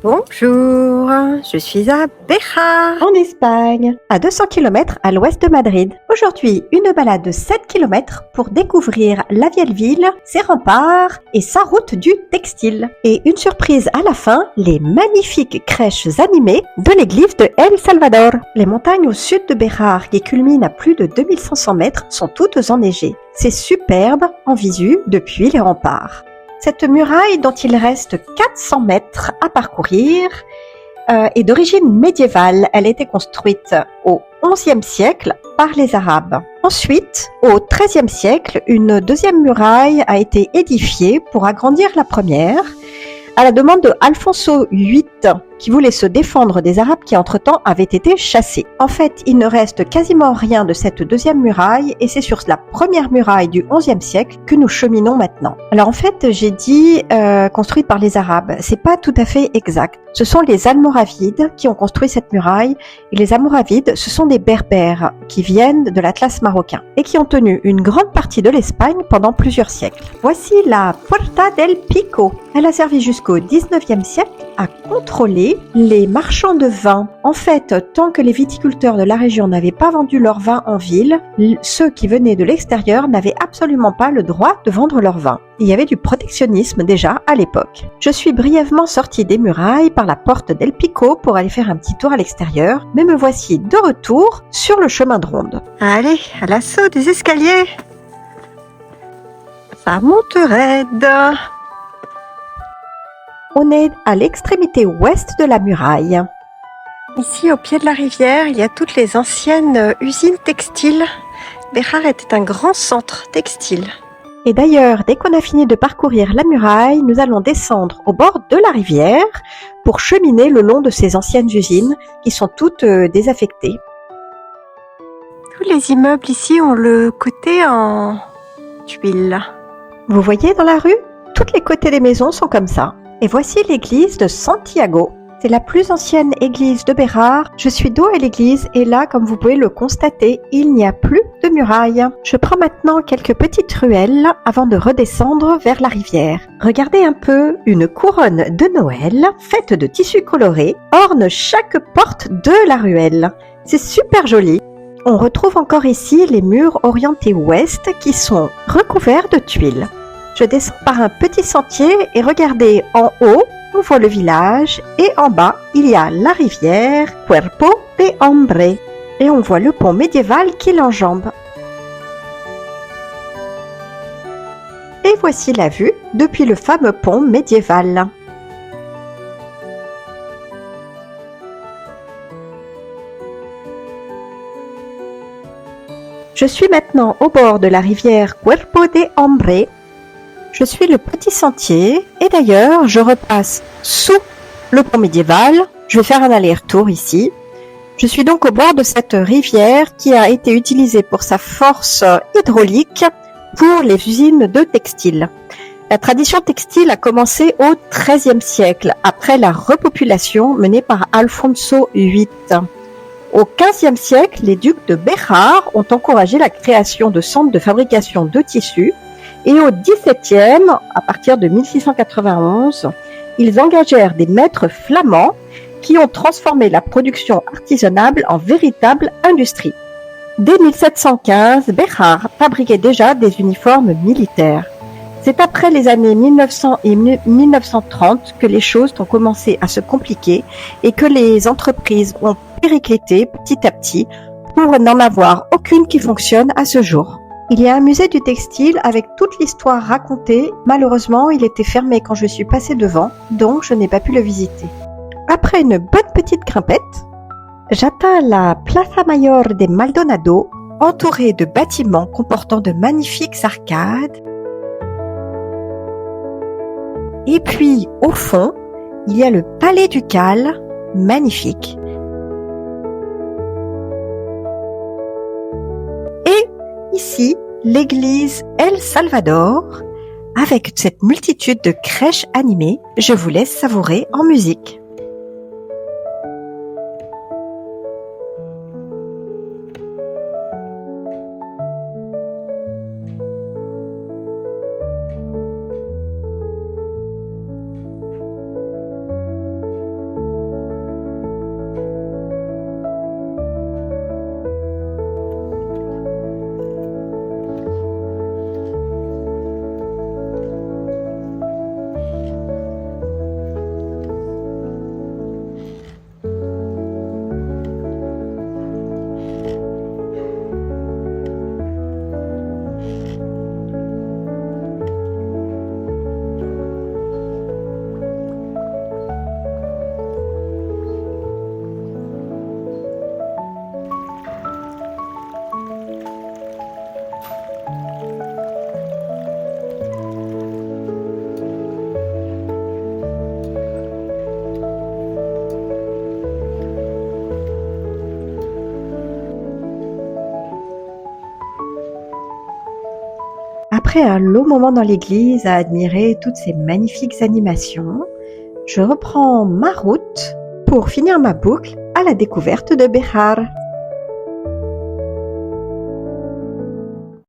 Bonjour, je suis à Béjar. En Espagne, à 200 km à l'ouest de Madrid. Aujourd'hui, une balade de 7 km pour découvrir la vieille ville, ses remparts et sa route du textile. Et une surprise à la fin, les magnifiques crèches animées de l'église de El Salvador. Les montagnes au sud de Béjar, qui culminent à plus de 2500 mètres, sont toutes enneigées. C'est superbe en visu depuis les remparts. Cette muraille dont il reste 400 mètres à parcourir est d'origine médiévale. Elle a été construite au XIe siècle par les Arabes. Ensuite, au XIIIe siècle, une deuxième muraille a été édifiée pour agrandir la première, à la demande de Alfonso VIII, qui voulait se défendre des Arabes qui entre-temps avaient été chassés. En fait, il ne reste quasiment rien de cette deuxième muraille et c'est sur la première muraille du XIe siècle que nous cheminons maintenant. Alors en fait, j'ai dit construite par les Arabes. C'est pas tout à fait exact. Ce sont les Almoravides qui ont construit cette muraille et les Almoravides, ce sont des Berbères qui viennent de l'Atlas marocain et qui ont tenu une grande partie de l'Espagne pendant plusieurs siècles. Voici la Puerta del Pico. Elle a servi jusqu'au XIXe siècle à contrôler les marchands de vin. En fait, tant que les viticulteurs de la région n'avaient pas vendu leur vin en ville, ceux qui venaient de l'extérieur n'avaient absolument pas le droit de vendre leur vin. Il y avait du protectionnisme déjà à l'époque. Je suis brièvement sortie des murailles par la porte del Pico pour aller faire un petit tour à l'extérieur, mais me voici de retour sur le chemin de ronde. Allez, à l'assaut des escaliers. Ça monte raide. On est à l'extrémité ouest de la muraille. Ici, au pied de la rivière, il y a toutes les anciennes usines textiles. Béjar était un grand centre textile. Et d'ailleurs, dès qu'on a fini de parcourir la muraille, nous allons descendre au bord de la rivière pour cheminer le long de ces anciennes usines qui sont toutes désaffectées. Tous les immeubles ici ont le côté en tuiles. Vous voyez dans la rue? Tous les côtés des maisons sont comme ça. Et voici l'église de Santiago. C'est la plus ancienne église de Béjar. Je suis dos à l'église et là, comme vous pouvez le constater, il n'y a plus de muraille. Je prends maintenant quelques petites ruelles avant de redescendre vers la rivière. Regardez un peu, une couronne de Noël faite de tissus colorés orne chaque porte de la ruelle. C'est super joli. On retrouve encore ici les murs orientés ouest qui sont recouverts de tuiles. Je descends par un petit sentier et regardez en haut, on voit le village et en bas, il y a la rivière Cuerpo de Hombre et on voit le pont médiéval qui l'enjambe. Et voici la vue depuis le fameux pont médiéval. Je suis maintenant au bord de la rivière Cuerpo de Hombre. Je suis le petit sentier et d'ailleurs je repasse sous le pont médiéval. Je vais faire un aller-retour ici. Je suis donc au bord de cette rivière qui a été utilisée pour sa force hydraulique pour les usines de textile. La tradition textile a commencé au XIIIe siècle après la repopulation menée par Alfonso VIII. Au XVe siècle, les ducs de Béjar ont encouragé la création de centres de fabrication de tissus. Et au XVIIe, à partir de 1691, ils engagèrent des maîtres flamands qui ont transformé la production artisanale en véritable industrie. Dès 1715, Béjar fabriquait déjà des uniformes militaires. C'est après les années 1900 et 1930 que les choses ont commencé à se compliquer et que les entreprises ont périclité petit à petit pour n'en avoir aucune qui fonctionne à ce jour. Il y a un musée du textile avec toute l'histoire racontée. Malheureusement, il était fermé quand je suis passée devant, donc je n'ai pas pu le visiter. Après une bonne petite grimpette, j'atteins la Plaza Mayor de Maldonado, entourée de bâtiments comportant de magnifiques arcades. Et puis, au fond, il y a le Palais Ducal, magnifique. Et ici, l'église El Salvador, avec cette multitude de crèches animées, je vous laisse savourer en musique. Après un long moment dans l'église à admirer toutes ces magnifiques animations, je reprends ma route pour finir ma boucle à la découverte de Béjar.